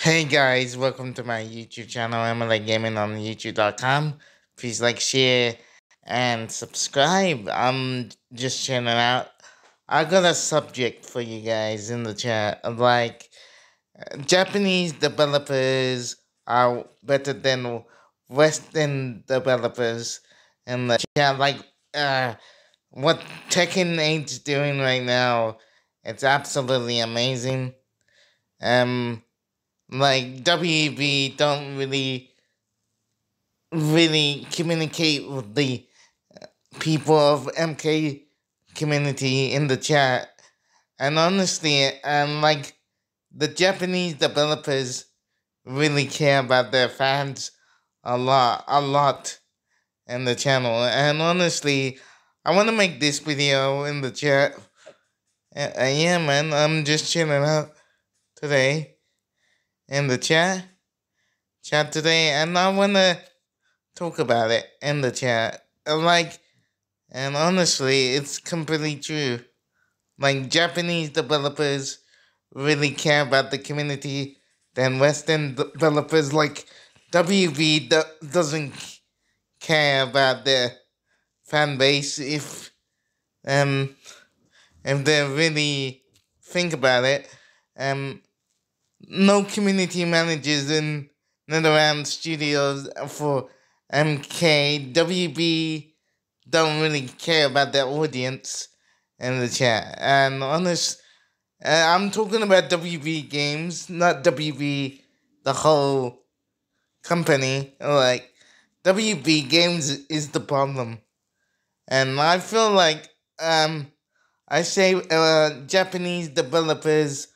Hey guys, welcome to my YouTube channel, Emily Gaming on YouTube.com. Please like, share, and subscribe. I'm just checking out. I got a subject for you guys in the chat. Japanese developers are better than Western developers in the chat. What Tekken 8's doing right now, it's absolutely amazing. WB don't really communicate with the people of MK community in the chat. And honestly, the Japanese developers really care about their fans a lot in the channel. And honestly, I want to make this video in the chat. Yeah, man, I'm just chilling out today in the chat today, and I want to talk about it in the chat. And honestly, it's completely true. Like, Japanese developers really care about the community than Western developers. Like, WB doesn't care about their fan base um if they really think about it. No community managers in NetherRealm Studios for MKWB don't really care about their audience in the chat. And I'm talking about WB Games, not WB the whole company. Like, WB Games is the problem. And I feel like I say Japanese developers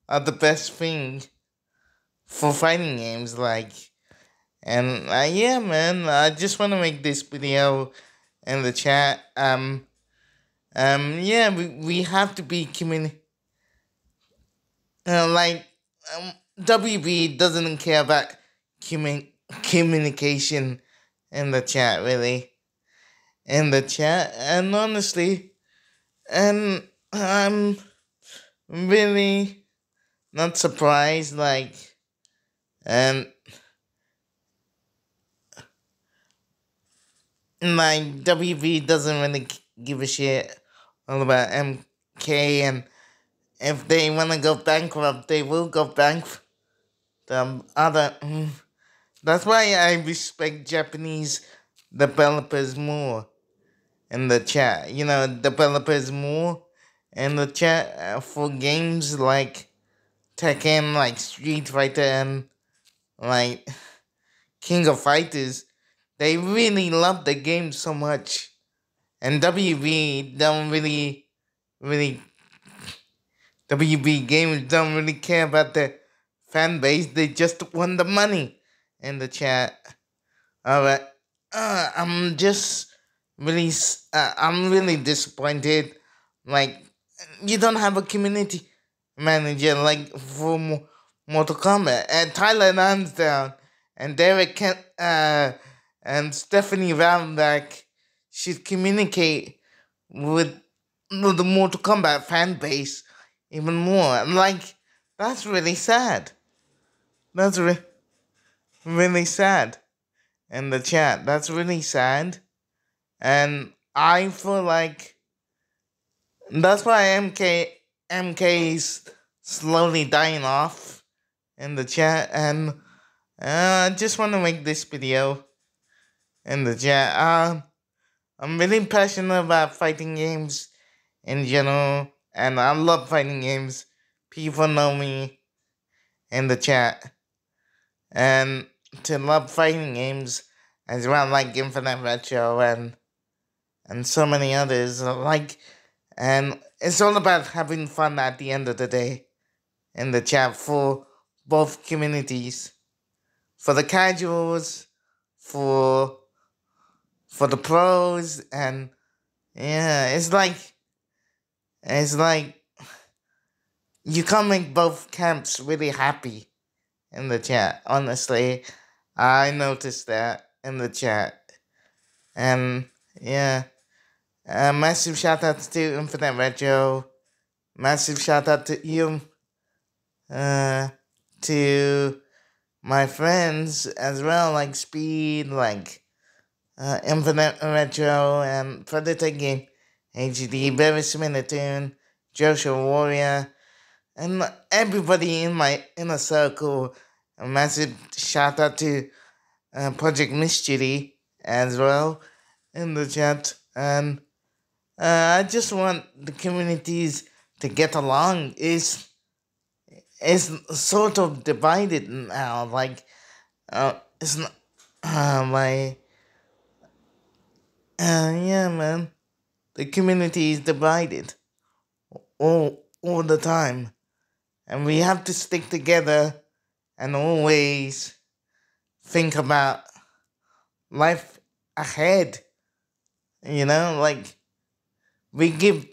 are the best thing for fighting games. Yeah, man, I just want to make this video in the chat. Yeah, we have to be uh, like WB doesn't care about communication in the chat, really, in the chat. And honestly, and I'm really not surprised. And WB doesn't really give a shit all about MK, and if they want to go bankrupt, they will go bankrupt. That's why I respect Japanese developers more in the chat. You know, developers more in the chat for games like Tekken, like Street Fighter, and like King of Fighters. They really love the game so much. And really, WB Games don't really care about the fan base. They just want the money in the chat. Alright. I'm really disappointed. Like, you don't have a community manager like for Mortal Kombat. And Tyler Lansdowne and and Stephanie Ravenback should communicate with the Mortal Kombat fan base even more. Like, that's really sad. That's really sad in the chat. That's really sad. And I feel like that's why MK is slowly dying off in the chat. And I just want to make this video in the chat. I'm really passionate about fighting games in general, and I love fighting games. People know me in the chat, and to love fighting games as well, like Infinite Retro and so many others. And it's all about having fun at the end of the day in the chat for both communities, for the casuals, for the pros, and yeah, it's like you can make both camps really happy in the chat. Honestly, I noticed that in the chat. And yeah, massive shout out to Infinite Retro. Massive shout out to you, to my friends as well, like Speed, like Infinite Retro, and Predator Game HD, Barry Smithatoon, Joshua Warrior, and everybody in my inner circle. A massive shout out to Project Mystery as well in the chat. And I just want the communities to get along. It's sort of divided now. Like it's not my yeah, man. The community is divided all the time, and we have to stick together and always think about life ahead. Like we give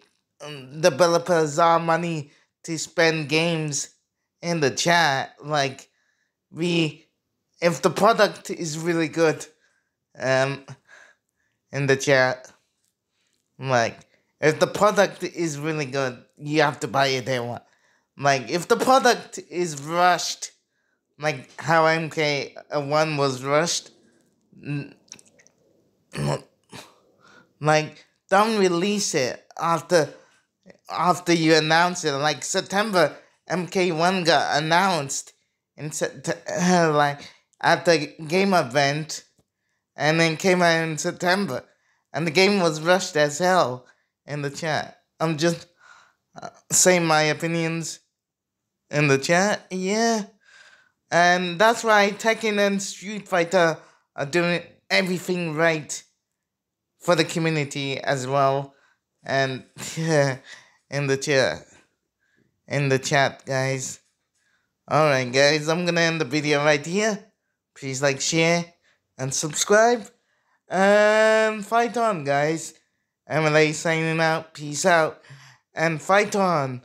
developers our money to spend games in the chat. Like we, if the product is really good, um, in the chat, like if the product is really good, you have to buy it day one. Like if the product is rushed, like how MK1 was rushed, like don't release it after you announce it. Like September, MK1 got announced in like at the game event, and then came out in September, and the game was rushed as hell in the chat. I'm just saying my opinions in the chat, yeah, and that's why Tekken and Street Fighter are doing everything right for the community as well, and yeah, in the chat, guys. Alright, guys, I'm gonna end the video right here. Please like, share, and subscribe. And fight on, guys. Emily signing out. Peace out. And fight on.